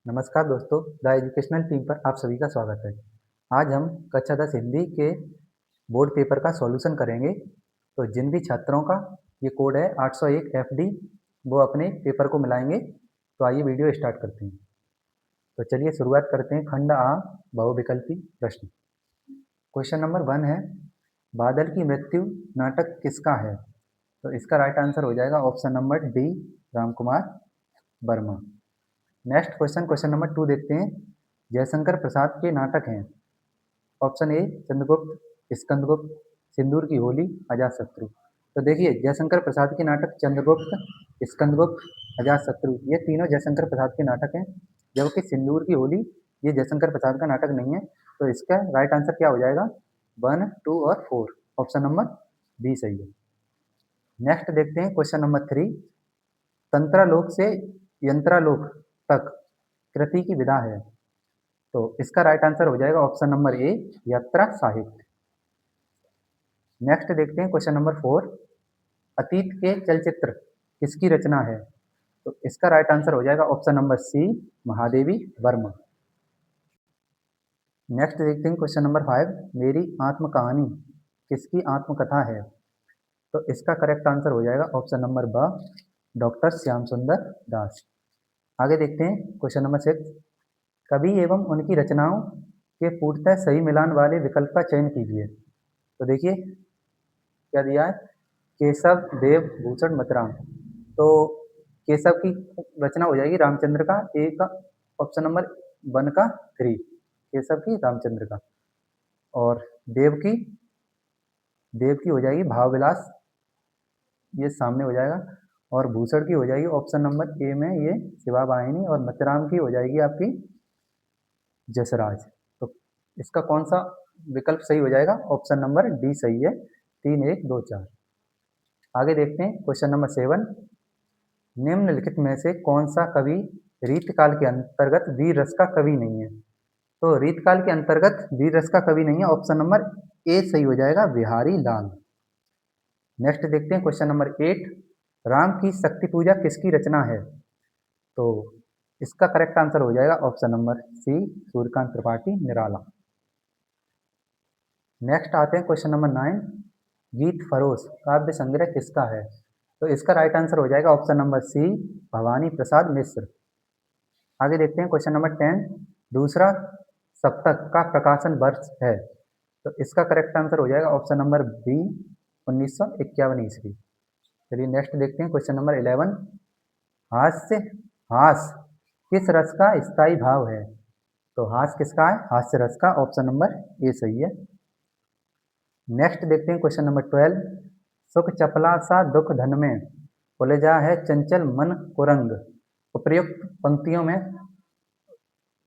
नमस्कार दोस्तों, the educational team पर आप सभी का स्वागत है। आज हम कक्षा 10 हिंदी के बोर्ड पेपर का सॉल्यूशन करेंगे। तो जिन भी छात्रों का ये कोड है 801 FD, वो अपने पेपर को मिलाएंगे। तो आइए वीडियो स्टार्ट करते हैं। तो चलिए शुरुआत करते हैं। खंड आ, बहुविकल्पी प्रश्न। क्वेश्चन नंबर 1 है, बादल की मृत्यु नाटक किसका है? तो इसका राइट आंसर हो जाएगा option number D, Ram Kumar Verma. Next question number 2 देखते हैं। जयशंकर प्रसाद के नाटक हैं। ऑप्शन ए चंद्रगुप्त, स्कंदगुप्त, सिंदूर की होली, अजातशत्रु। तो देखिए, जयशंकर प्रसाद के नाटक चंद्रगुप्त, स्कंदगुप्त, अजातशत्रु, ये तीनों जयशंकर प्रसाद के नाटक हैं। जबकि सिंदूर की होली ये जयशंकर प्रसाद का नाटक नहीं है। तो इसका राइट आंसर क्या हो जाएगा? 1, 2 और 4, ऑप्शन नंबर बी सही है। नेक्स्ट देखते हैं क्वेश्चन नंबर 3। तंत्रालोक से यंत्रालोक तक कृति की विधा है। तो इसका राइट आंसर हो जाएगा ऑप्शन नंबर ए, यात्रा साहित्य। नेक्स्ट देखते हैं क्वेश्चन नंबर 4। अतीत के चलचित्र किसकी रचना है? तो इसका राइट आंसर हो जाएगा option number C, Mahadevi Verma. Next देखते हैं क्वेश्चन नंबर 5। मेरी आत्म कहानी किसकी आत्मकथा है? तो इसका करेक्ट आंसर हो जाएगा ऑप्शन नंबर ब, डॉक्टर श्याम सुंदर दास। आगे देखते हैं क्वेश्चन नंबर 6। कवि एवं उनकी रचनाओं के पूर्णतः सही मिलान वाले विकल्प का चयन कीजिए। तो देखिए क्या दिया है, केशव, देव, भूषण, मथुराम। तो केशव की रचना हो जाएगी रामचंद्र का, ए का ऑप्शन नंबर 1 का 3, केशव की रामचंद्र का। और देव की हो जाएगी भाव विलास, ये सामने हो जाएगा। और भूषण की हो जाएगी ऑप्शन नंबर ए में ये शिवा वाहिनी। और मथुराम की हो जाएगी आपकी जसराज। तो इसका कौन सा विकल्प सही हो जाएगा? ऑप्शन नंबर डी सही है, 3, 1, 2, 4। आगे देखते हैं क्वेश्चन नंबर 7। निम्नलिखित में से कौन सा कवि रीतकाल के अंतर्गत वीर रस का कवि नहीं है? तो रीतकाल के अंतर्गत वीर रस का कवि नहीं है, ऑप्शन नंबर ए सही हो जाएगा, बिहारी लाल। नेक्स्ट देखते हैं क्वेश्चन नंबर 8। राम की शक्ति पूजा किसकी रचना है? तो इसका करेक्ट आंसर हो जाएगा option number C, Suryakant Tripathi Nirala. Next आते हैं क्वेश्चन नंबर 9। गीत फरोश काव्य संग्रह किसका है? तो इसका राइट आंसर हो जाएगा ऑप्शन नंबर सी, भवानी प्रसाद मिश्र। आगे देखते हैं क्वेश्चन नंबर 10। दूसरा सप्तक का प्रकाशन वर्ष है। तो इसका करेक्ट आंसर हो जाएगा ऑप्शन नंबर बी, 1951 ईस्वी। चलिए नेक्स्ट देखते हैं क्वेश्चन नंबर 11। हास्य हास किस रस का स्थायी भाव है? तो हास किसका है? हास्य रस का, ऑप्शन नंबर ए सही है। नेक्स्ट देखते हैं क्वेश्चन नंबर 12। सुख चपला सा दुख धन में उलझा है चंचल मन कुरंग। उपर्युक्त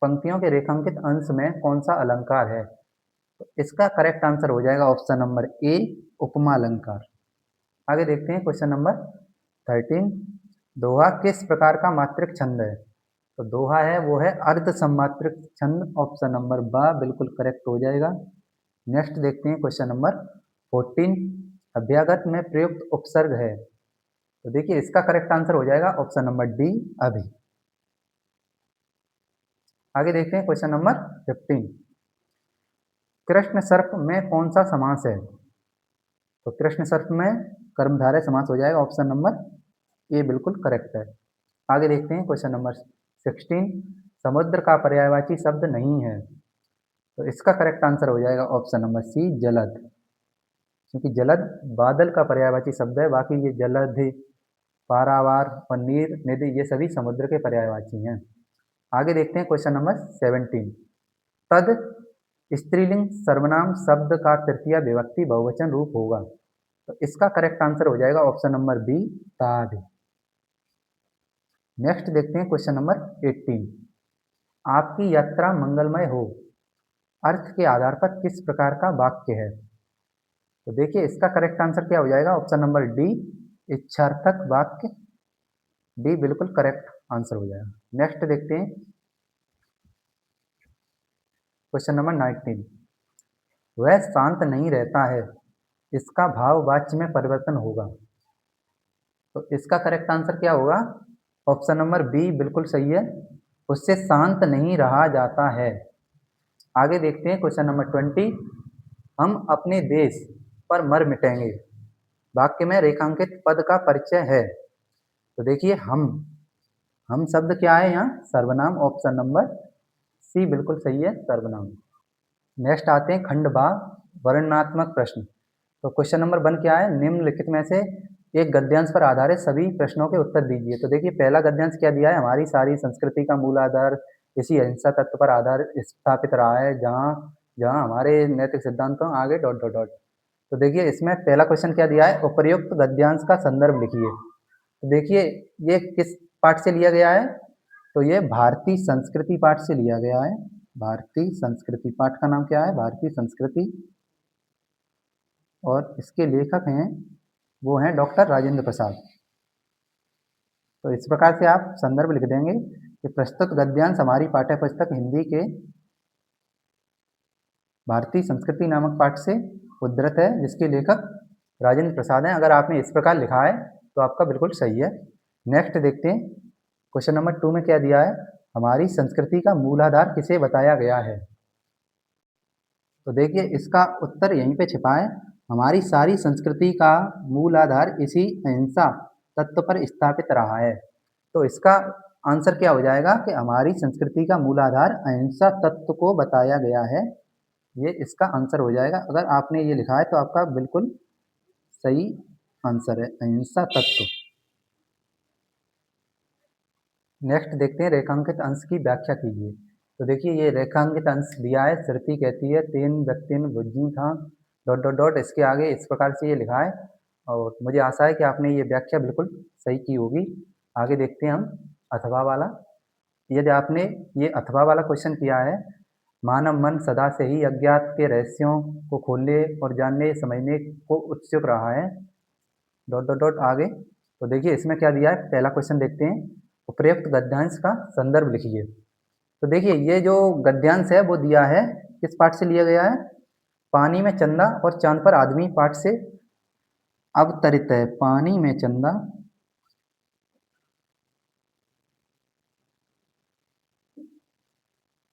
पंक्तियों के रेखांकित अंश में कौन सा अलंकार है? तो इसका करेक्ट आंसर हो जाएगा ऑप्शन नंबर ए, उपमा अलंकार। आगे देखते हैं क्वेश्चन नंबर 13। दोहा किस प्रकार का मात्रिक छंद है? तो दोहा है वो है अर्ध सम्मात्रिक छंद, ऑप्शन नंबर ब बिल्कुल करेक्ट हो जाएगा। नेक्स्ट देखते हैं क्वेश्चन नंबर 14। अभ्यागत में प्रयुक्त उपसर्ग है। तो देखिए इसका करेक्ट आंसर हो जाएगा ऑप्शन नंबर डी, अभी। आगे देखते हैं क्वेश्चन नंबर 15। कृष्ण सर्प में कौन सा समास है? तो कृष्ण सर्प में कर्मधारय समास हो जाएगा, ऑप्शन नंबर ए बिल्कुल करेक्ट है। आगे देखते हैं क्वेश्चन नंबर 16। समुद्र का पर्यायवाची शब्द नहीं है। तो इसका करेक्ट आंसर हो जाएगा ऑप्शन नंबर सी, जलद। क्योंकि जलद बादल का पर्यायवाची शब्द है, बाकी ये जलध, पारावार और नीर, निधि ये सभी समुद्र के पर्यायवाची हैं। आगे देखते हैं क्वेश्चन नंबर 17। तद स्त्रीलिंग सर्वनाम शब्द का तृतीय विभक्ति बहुवचन रूप होगा। तो इसका करेक्ट आंसर हो जाएगा ऑप्शन नंबर बी, ताद। नेक्स्ट देखते हैं क्वेश्चन नंबर 18। आपकी यात्रा मंगलमय हो अर्थ के आधार पर किस प्रकार का वाक्य है? तो देखिए इसका करेक्ट आंसर क्या हो जाएगा? ऑप्शन नंबर डी, इच्छार्थक वाक्य, डी बिल्कुल करेक्ट आंसर हो जाएगा। नेक्स्ट देखते हैं क्वेश्चन नंबर 19। वह शांत नहीं रहता है, इसका भाव वाच्य में परिवर्तन होगा। तो इसका करेक्ट आंसर क्या होगा? ऑप्शन नंबर बी बिल्कुल सही है, उससे शांत नहीं रहा जाता है। आगे देखते हैं क्वेश्चन नंबर 20। हम अपने देश पर मर मिटेंगे। वाक्य में रेखांकित पद का परिचय है। तो देखिए हम शब्द क्या है यहाँ? सर्वनाम। ऑप्शन नंबर सी बिल्कुल सही है, सर्वनाम। नेक्स्ट आते हैं खंड बा, वर्णनात्मक प्रश्न। तो क्वेश्चन नंबर 1 क्या है? निम्नलिखित में से एक गद्यांश पर आधारित सभी प्रश्नों के उत्तर दीजिए। तो देखिए पहला गद्यांश क्या दिया है? हमारी सारी संस्कृति का मूल आधार इसी अहिंसा तत्व पर आधार स्थापित रहा है, जहाँ जहाँ हमारे नैतिक सिद्धांतों आगे डॉट डॉट डॉट। तो देखिए इसमें पहला क्वेश्चन क्या दिया है? उपर्युक्त गद्यांश का संदर्भ लिखिए। तो देखिए ये किस पाठ से लिया गया है? तो ये भारतीय संस्कृति पाठ से लिया गया है। भारतीय संस्कृति पाठ का नाम क्या है? भारतीय संस्कृति। और इसके लेखक हैं, वो हैं डॉक्टर राजेंद्र प्रसाद। तो इस प्रकार से आप संदर्भ लिख देंगे कि प्रस्तुत गद्यांश हमारी पाठ्य पुस्तक हिंदी के भारतीय संस्कृति नामक पाठ से उद्धृत है, जिसके लेखक राजेंद्र प्रसाद हैं। अगर आपने इस प्रकार लिखा है तो आपका बिल्कुल सही है। नेक्स्ट देखते हैं क्वेश्चन नंबर 2 में क्या दिया है? हमारी संस्कृति का मूलाधार किसे बताया गया है? तो देखिए इसका उत्तर यहीं पे छिपा है। हमारी सारी संस्कृति का मूल आधार इसी अहिंसा तत्व पर स्थापित रहा है। तो इसका आंसर क्या हो जाएगा कि हमारी संस्कृति का मूल आधार अहिंसा तत्व को बताया गया है। ये इसका आंसर हो जाएगा। अगर आपने ये लिखा है तो आपका बिल्कुल सही आंसर है, अहिंसा तत्व। नेक्स्ट देखते हैं रेखांकित अंश की व्याख्या कीजिए। तो देखिए ये रेखांकित अंश दिया है। श्रुति कहती है तेन व्यक्तिन भुज्जी था डॉट डॉट डॉट, इसके आगे इस प्रकार से ये लिखा है। और मुझे आशा है कि आपने ये व्याख्या बिल्कुल सही की होगी। आगे देखते हैं हम अथवा वाला। यदि आपने ये अथवा वाला क्वेश्चन किया है, मानव मन सदा से ही अज्ञात के रहस्यों को खोलने और जानने समझने को उत्सुक रहा है डॉट डॉट डॉट आगे। तो देखिए इसमें क्या दिया है? पहला क्वेश्चन देखते हैं, उपर्युक्त गद्यांश का संदर्भ लिखिए। तो देखिए ये जो गद्यांश है वो दिया है, किस पाठ से लिया गया है? पानी में चंदा और चांद पर आदमी पाठ से अवतरित है। पानी में चंदा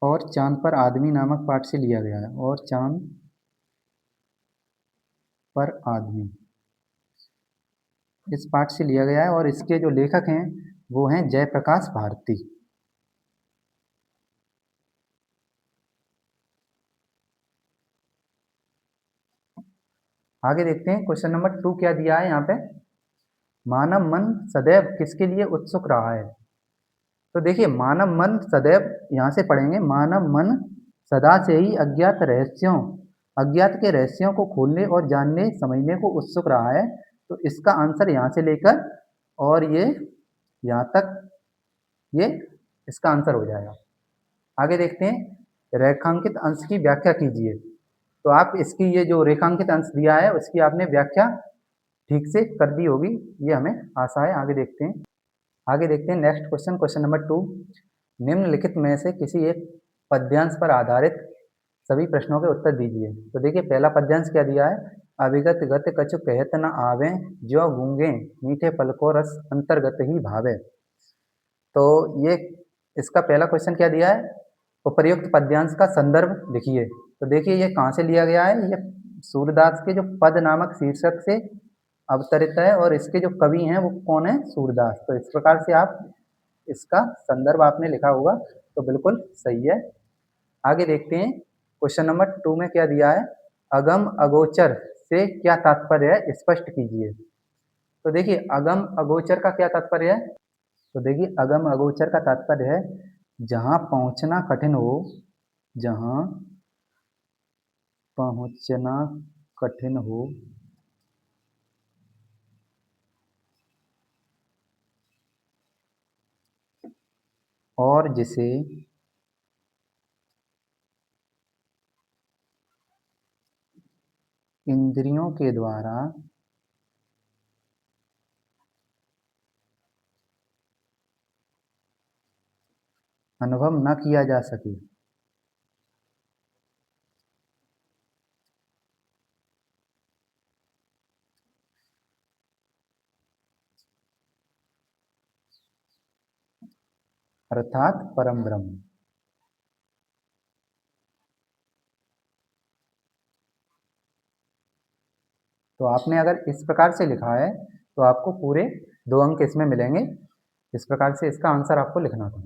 और चांद पर आदमी नामक पाठ से लिया गया है। और चांद पर आदमी इस पाठ से लिया गया है, और इसके जो लेखक हैं वो हैं जयप्रकाश भारती। आगे देखते हैं क्वेश्चन नंबर 2 क्या दिया है यहाँ पे? मानव मन सदैव किसके लिए उत्सुक रहा है? तो देखिए मानव मन सदैव, यहाँ से पढ़ेंगे, मानव मन सदा से ही अज्ञात के रहस्यों को खोलने और जानने समझने को उत्सुक रहा है। तो इसका आंसर यहाँ से लेकर और ये यहाँ तक, ये इसका आंसर हो जाएगा। आगे देखते हैं रेखांकित अंश की व्याख्या कीजिए। तो आप इसकी ये जो रेखांकित अंश दिया है उसकी आपने व्याख्या ठीक से कर दी होगी, ये हमें आशा है। आगे देखते हैं नेक्स्ट क्वेश्चन, क्वेश्चन नंबर 2। निम्नलिखित में से किसी एक पद्यांश पर आधारित सभी प्रश्नों के उत्तर दीजिए। तो देखिए पहला पद्यांश क्या दिया है? अविगत गत कछु कहत न आवे, ज्यों गूंगे मीठे पलको रस अंतर्गत ही भावे। तो ये इसका पहला क्वेश्चन क्या दिया है? उपर्युक्त पद्यांश का संदर्भ लिखिए। तो देखिए ये कहाँ से लिया गया है? ये सूरदास के जो पद नामक शीर्षक से अवतरित है, और इसके जो कवि हैं वो कौन है? सूरदास। तो इस प्रकार से आप इसका संदर्भ आपने लिखा होगा, तो बिल्कुल सही है। आगे देखते हैं क्वेश्चन नंबर 2 में क्या दिया है? अगम अगोचर से क्या तात्पर्य है, स्पष्ट कीजिए। तो देखिए अगम अगोचर का क्या तात्पर्य है? तो देखिए अगम अगोचर का तात्पर्य है जहाँ पहुँचना कठिन हो, जहाँ पहुँचना कठिन हो, और जिसे इंद्रियों के द्वारा अनुभव न किया जा सके। अर्थात परम ब्रह्म। तो आपने अगर इस प्रकार से लिखा है तो आपको पूरे 2 अंक इसमें मिलेंगे। इस प्रकार से इसका आंसर आपको लिखना था।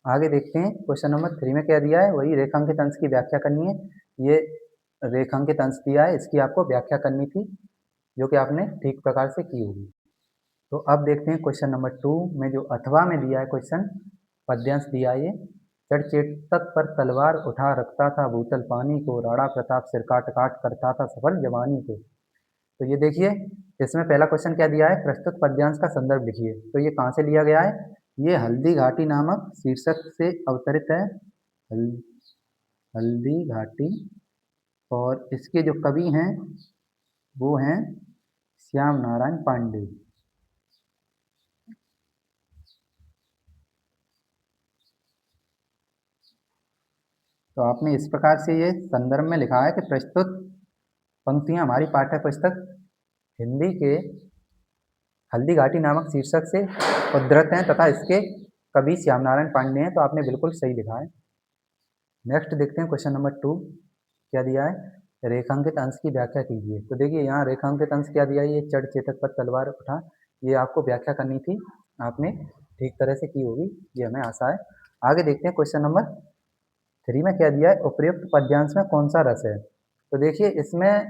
आगे देखते हैं क्वेश्चन नंबर 3 में क्या दिया है, वही रेखांकित अंश की व्याख्या करनी है। ये रेखांकित अंश दिया है, इसकी आपको व्याख्या करनी थी, जो कि आपने ठीक प्रकार से की होगी। तो अब देखते हैं क्वेश्चन नंबर 2 में जो अथवा में दिया है क्वेश्चन, पद्यांश दिया है ये। चेतक पर तलवार उठा रखता था भूतल पानी को, राणा प्रताप सिर काट काट करता था सफल जवानी को। तो ये देखिए, इसमें पहला क्वेश्चन क्या दिया है, प्रस्तुत पद्यांश का संदर्भ लिखिए। तो ये कहाँ से लिया गया है, ये हल्दी घाटी नामक शीर्षक से अवतरित है। हल्दी घाटी, और इसके जो कवि हैं वो हैं श्याम नारायण पांडे। तो आपने इस प्रकार से ये संदर्भ में लिखा है कि प्रस्तुत पंक्तियां हमारी पाठ्य पुस्तक हिंदी के हल्दी घाटी नामक शीर्षक से उद्धृत हैं तथा इसके कवि श्याम नारायण पांडे हैं। तो आपने बिल्कुल सही लिखा है। नेक्स्ट देखते हैं क्वेश्चन नंबर 2 क्या दिया है, रेखांकित अंश की व्याख्या कीजिए। तो देखिए यहाँ रेखांकित अंश क्या दिया है, ये चढ़ चेतक पर तलवार उठा, ये आपको व्याख्या करनी थी, आपने ठीक तरह से की होगी, ये हमें आशा है। आगे देखते हैं क्वेश्चन नंबर 3 में क्या दिया है, उपयुक्त पद्यांश में कौन सा रस है। तो देखिए इसमें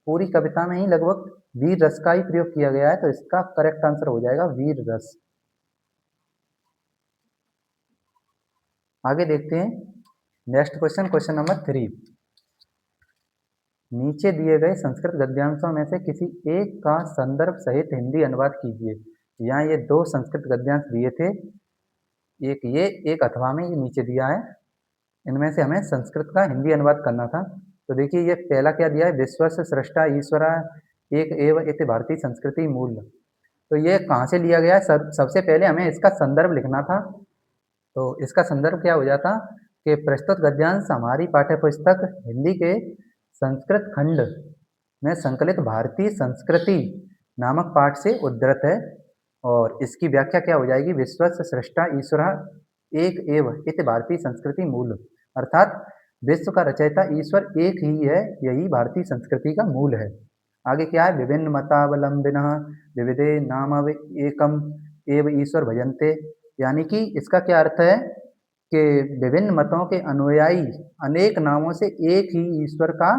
पूरी कविता में ही लगभग वीर रस का ही प्रयोग किया गया है, तो इसका करेक्ट आंसर हो जाएगा वीर रस। आगे देखते हैं नेक्स्ट क्वेश्चन, क्वेश्चन नंबर 3। नीचे दिए गए संस्कृत गद्यांशों में से किसी एक का संदर्भ सहित हिंदी अनुवाद कीजिए। यहाँ ये 2 संस्कृत गद्यांश दिए थे, एक ये एक अथवा में, ये नीचे दिया है। इनमें से हमें संस्कृत का हिंदी अनुवाद करना था। तो देखिए ये पहला क्या दिया है, विश्वस्य सृष्टा ईश्वरा एक एव इति भारतीय संस्कृति मूल। तो ये कहाँ से लिया गया है, सबसे पहले हमें इसका संदर्भ लिखना था। तो इसका संदर्भ क्या हो जाता कि प्रस्तुत गद्यांश हमारी पाठ्य पुस्तक हिंदी के संस्कृत खंड में संकलित भारतीय संस्कृति नामक पाठ से उद्धृत है, और इसकी व्याख्या क्या हो जाएगी, विश्वस्य सृष्टा ईश्वरा एक एव इति भारतीय संस्कृति मूल। अर्थात विश्व का रचयिता ईश्वर एक ही है, यही भारतीय संस्कृति का मूल है। आगे क्या है, विभिन्न मतावलंबिनः विविधे नाम एकम एव ईश्वर भजन्ते। यानी कि इसका क्या अर्थ है कि विभिन्न मतों के अनुयायी अनेक नामों से एक ही ईश्वर का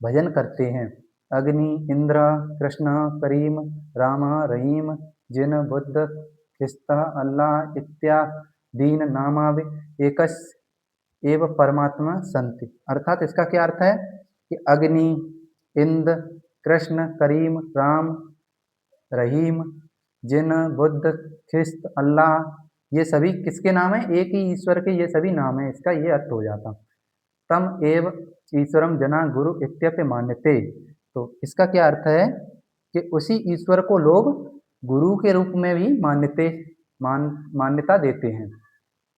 भजन करते हैं। अग्नि, इंद्र, कृष्ण, करीम, राम, रहीम, जिन, बुद्ध, ख्रिस्त, अल्लाह इत्यादीन नामावि एकस एव परमात्मा संति। अर्थात इसका क्या अर्थ है कि अग्नि, इंद्र, कृष्ण, करीम, राम, रहीम, जिन, बुद्ध, ख्रिस्त, अल्लाह, ये सभी किसके नाम है, एक ही ईश्वर के ये सभी नाम है। इसका ये अर्थ हो जाता। तम एव ईश्वरम जना गुरु इत्यपि मान्यते। तो इसका क्या अर्थ है कि उसी ईश्वर को लोग गुरु के रूप में भी मान्यता देते हैं।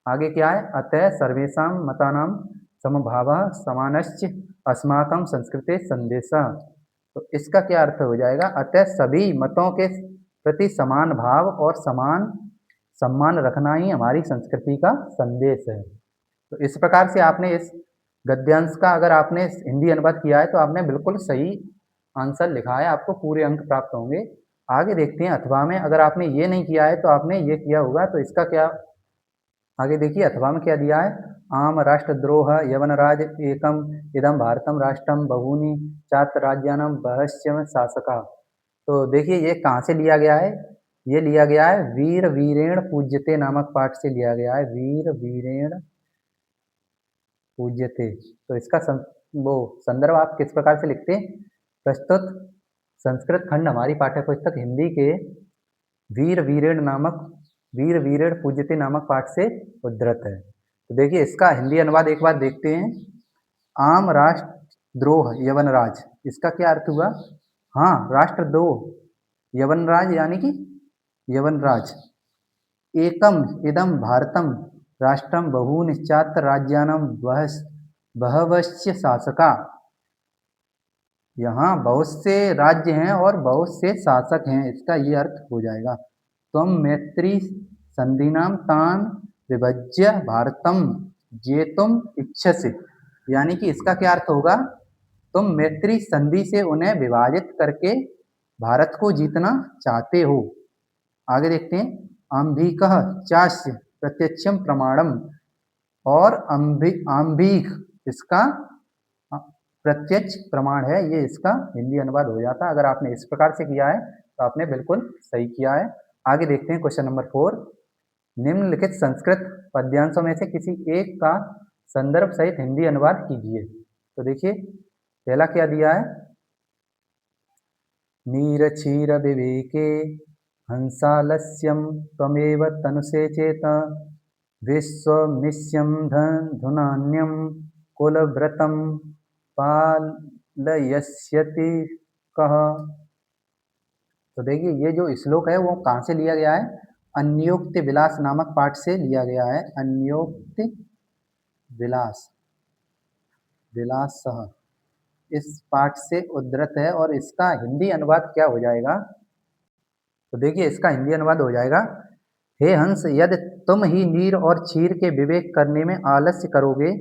आगे क्या है, अतः सर्वेषां मतानां समभावः समानश्च अस्माकं संस्कृते संदेशः। तो इसका क्या अर्थ हो जाएगा, अतः सभी मतों के प्रति समान भाव और समान सम्मान रखना ही हमारी संस्कृति का संदेश है। तो इस प्रकार से आपने इस गद्यांश का अगर आपने हिंदी अनुवाद किया है तो आपने बिल्कुल सही आंसर लिखा है, आपको पूरे अंक प्राप्त होंगे। आगे देखते हैं अथवा में, अगर आपने ये नहीं किया है तो आपने ये किया होगा, तो इसका क्या, आगे देखिए अथवा में क्या दिया है, आम राष्ट्रद्रोह यवनराज एकम इदम भारतम राष्ट्रम बहूनि चात्र राज्यानम बहश्चम शासका। तो देखिए ये कहाँ से लिया गया है, ये लिया गया है वीर वीरेण पूज्यते नामक पाठ से लिया गया है, वीर वीरेण पूज्यते। तो इसका संदर्भ आप किस प्रकार से लिखते हैं, प्रस्तुत संस्कृत खंड हमारी पाठ्य पुस्तक हिंदी के वीर वीरेण पूज्यते नामक पाठ से उद्धृत है। तो देखिए इसका हिंदी अनुवाद एक बार देखते हैं। आम राष्ट्रद्रोह यवनराज, इसका क्या अर्थ हुआ, हाँ राष्ट्रद्रोह यवनराज यानी कि यवनराज, एकम इदम भारतम राष्ट्रम बहूनि चात्र राज्यानम बहवश्च शासका। यहाँ बहुत से राज्य हैं और बहुत से शासक हैं, इसका ये अर्थ हो जाएगा। त्वं मैत्री संधिनाम तान विभज्य भारतम जेतुम इच्छसि, यानी कि इसका क्या अर्थ होगा, तुम मैत्री संधि से उन्हें विभाजित करके भारत को जीतना चाहते हो। आगे देखते हैं, आंभिकः चास्य प्रत्यक्षम प्रमाणम, और आंभिक इसका प्रत्यक्ष प्रमाण है, ये इसका हिंदी अनुवाद हो जाता। अगर आपने इस प्रकार से किया है तो आपने बिल्कुल सही किया है। आगे देखते हैं क्वेश्चन नंबर 4, निम्नलिखित संस्कृत पद्यांशों में से किसी एक का संदर्भ सहित हिंदी अनुवाद कीजिए। तो देखिए पहला क्या दिया है, नीर क्षीर विवेके हंसालस्यम त्वमेव तनुषे चेत विश्वमिष्यं धुनान्यं कुलव्रतं पालयस्यति कः। तो देखिए ये जो श्लोक है वो कहाँ से लिया गया है, अन्योक्ति विलास नामक पाठ से लिया गया है। अन्योक्ति विलास विलासः इस पाठ से उद्धृत है, और इसका हिंदी अनुवाद क्या हो जाएगा, तो देखिए इसका हिंदी अनुवाद हो जाएगा, हे हंस यदि तुम ही नीर और क्षीर के विवेक करने में आलस्य करोगे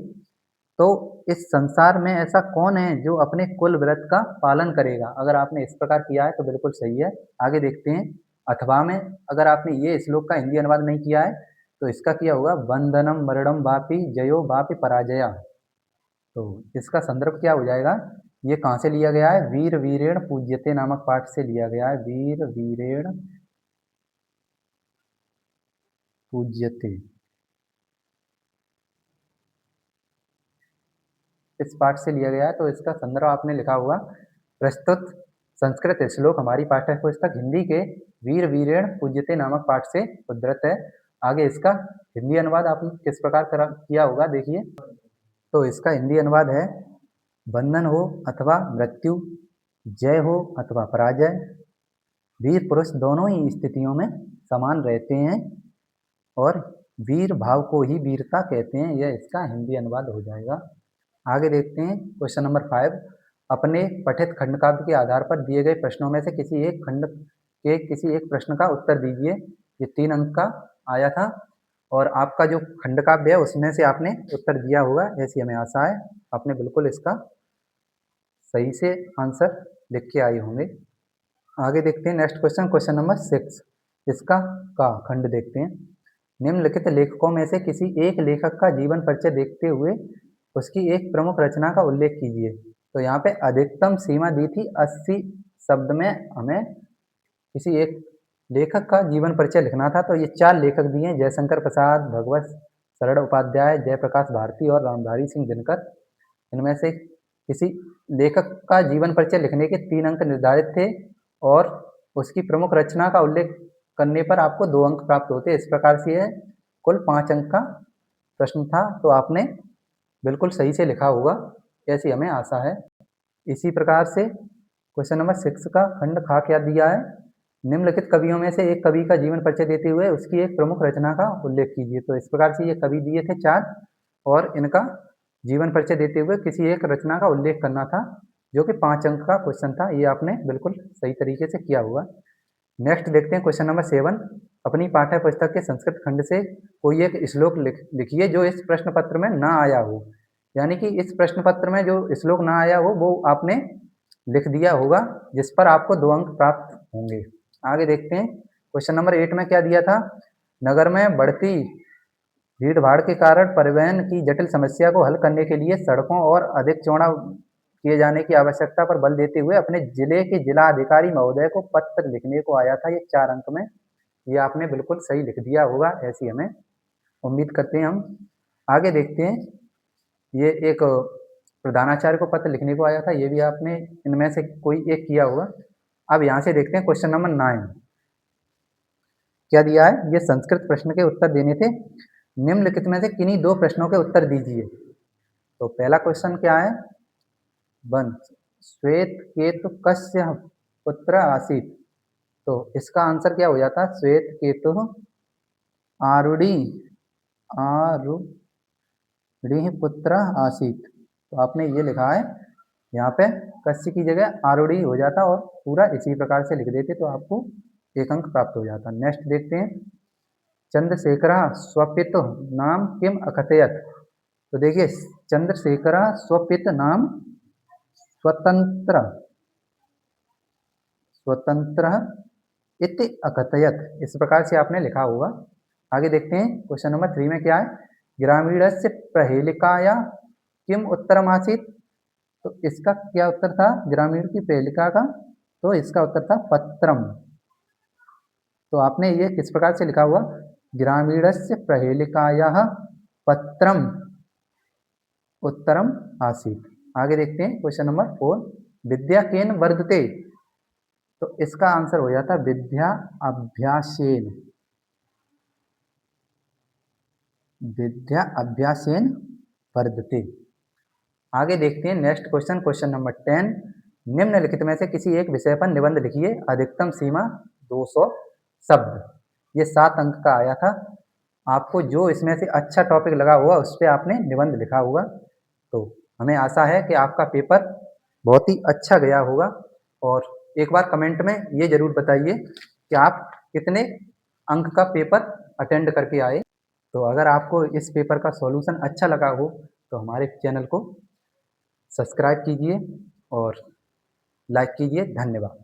तो इस संसार में ऐसा कौन है जो अपने कुल व्रत का पालन करेगा। अगर आपने इस प्रकार किया है तो बिल्कुल सही है। आगे देखते हैं, अथवा में अगर आपने ये श्लोक का हिंदी अनुवाद नहीं किया है तो इसका किया होगा, बंधनम मरणम वापि जयो वापि पराजया। तो इसका संदर्भ क्या हो जाएगा, ये कहाँ से लिया गया है, वीर वीरेण पूज्यते नामक पाठ से लिया गया है। वीर वीरेण पूज्यते, इस पाठ से लिया गया है। तो इसका संदर्भ आपने लिखा होगा, प्रस्तुत संस्कृत श्लोक हमारी पाठ्य पुस्तक हिंदी के वीर वीरेण पूज्यते नामक पाठ से उद्धृत है। आगे इसका हिंदी अनुवाद आपने किस प्रकार किया होगा देखिए, तो इसका हिंदी अनुवाद है, बंधन हो अथवा मृत्यु, जय हो अथवा पराजय, वीर पुरुष दोनों ही स्थितियों में समान रहते हैं और वीर भाव को ही वीरता कहते हैं। यह इसका हिंदी अनुवाद हो जाएगा। आगे देखते हैं क्वेश्चन नंबर 5, अपने पठित खंडकाव्य के आधार पर दिए गए प्रश्नों में से किसी एक खंड के किसी एक प्रश्न का उत्तर दीजिए। ये 3 अंक का आया था और आपका जो खंडकाव्य है उसमें से आपने उत्तर दिया होगा, ऐसी हमें आशा है। आपने बिल्कुल इसका सही से आंसर लिख के आए होंगे। आगे देखते हैं नेक्स्ट क्वेश्चन, क्वेश्चन नंबर 6, इसका का खंड देखते हैं। निम्नलिखित लेखकों में से किसी एक लेखक का जीवन परिचय देखते हुए उसकी एक प्रमुख रचना का उल्लेख कीजिए। तो यहाँ पे अधिकतम सीमा दी थी 80 शब्द में हमें किसी एक लेखक का जीवन परिचय लिखना था। तो ये 4 लेखक दिए हैं, जयशंकर प्रसाद, भगवत शरण उपाध्याय, जयप्रकाश भारती और रामधारी सिंह दिनकर। इनमें से किसी लेखक का जीवन परिचय लिखने के 3 अंक निर्धारित थे और उसकी प्रमुख रचना का उल्लेख करने पर आपको 2 अंक प्राप्त होते। इस प्रकार से यह कुल 5 अंक का प्रश्न था। तो आपने बिल्कुल सही से लिखा होगा, ऐसी हमें आशा है। इसी प्रकार से क्वेश्चन नंबर 6 का खंड खा क्या दिया है, निम्नलिखित कवियों में से एक कवि का जीवन परिचय देते हुए उसकी एक प्रमुख रचना का उल्लेख कीजिए। तो इस प्रकार से ये कवि दिए थे 4 और इनका जीवन परिचय देते हुए किसी एक रचना का उल्लेख करना था, जो कि 5 अंक का क्वेश्चन था। ये आपने बिल्कुल सही तरीके से किया हुआ। नेक्स्ट देखते हैं क्वेश्चन नंबर 7, अपनी पाठ्य पुस्तक के संस्कृत खंड से कोई एक श्लोक लिखिए जो इस प्रश्न पत्र में ना आया हो। यानी कि इस प्रश्न पत्र में जो श्लोक ना आया हो वो आपने लिख दिया होगा, जिस पर आपको 2 अंक प्राप्त होंगे। आगे देखते हैं क्वेश्चन नंबर 8 में क्या दिया था, नगर में बढ़ती भीड़ भाड़ के कारण परिवहन की जटिल समस्या को हल करने के लिए सड़कों और अधिक चौड़ा किए जाने की आवश्यकता पर बल देते हुए अपने जिले के जिला अधिकारी महोदय को पत्र लिखने को आया था। ये 4 अंक में, ये आपने बिल्कुल सही लिख दिया होगा, ऐसी हमें उम्मीद करते हैं हम। आगे देखते हैं, ये एक प्रधानाचार्य को पत्र लिखने को आया था, ये भी आपने इनमें से कोई एक किया होगा। अब यहाँ से देखते हैं क्वेश्चन नंबर 9, क्या दिया है, ये संस्कृत प्रश्न के उत्तर देने थे। निम्नलिखित में से किन्हीं 2 प्रश्नों के उत्तर दीजिए। तो पहला क्वेश्चन क्या है, वन श्वेत केतु कस्य पुत्र आसीत। तो इसका आंसर क्या हो जाता है, श्वेत केतु आरुणि आरुणि पुत्र आसीत। तो आपने ये लिखा है, यहाँ पे कस्य की जगह आरुणि हो जाता और पूरा इसी प्रकार से लिख देते तो आपको 1 अंक प्राप्त हो जाता। नेक्स्ट देखते हैं चंद्रशेखरः स्वपितुः नाम किम अकथयत्। तो देखिए चंद्रशेखरः स्वपितुः नाम स्वतंत्र स्वतंत्र इति अकथयत्, इस प्रकार से आपने लिखा होगा। आगे देखते हैं क्वेश्चन नंबर 3 में क्या है। ग्रामीणस्य प्रहेलिकाया किम उत्तरम आसीत्। तो इसका क्या उत्तर था ग्रामीण की प्रहेलिका का, तो इसका उत्तर था पत्रम। तो आपने ये किस प्रकार से लिखा हुआ, ग्रामीणस्य प्रहेलिकायाः पत्रम उत्तरम आसीत्। आगे देखते हैं क्वेश्चन नंबर 4, विद्या केन वर्धते। तो इसका आंसर हो जाता विद्या अभ्यासेन, विद्या अभ्यासेन वर्धते। आगे देखते हैं नेक्स्ट क्वेश्चन, क्वेश्चन नंबर 10, निम्नलिखित में से किसी एक विषय पर निबंध लिखिए, अधिकतम सीमा 200 शब्द। ये 7 अंक का आया था। आपको जो इसमें से अच्छा टॉपिक लगा हुआ उस पर आपने निबंध लिखा होगा। तो हमें आशा है कि आपका पेपर बहुत ही अच्छा गया होगा। और एक बार कमेंट में ये ज़रूर बताइए कि आप कितने अंक का पेपर अटेंड करके आए। तो अगर आपको इस पेपर का सॉल्यूशन अच्छा लगा हो तो हमारे चैनल को सब्सक्राइब कीजिए और लाइक कीजिए। धन्यवाद।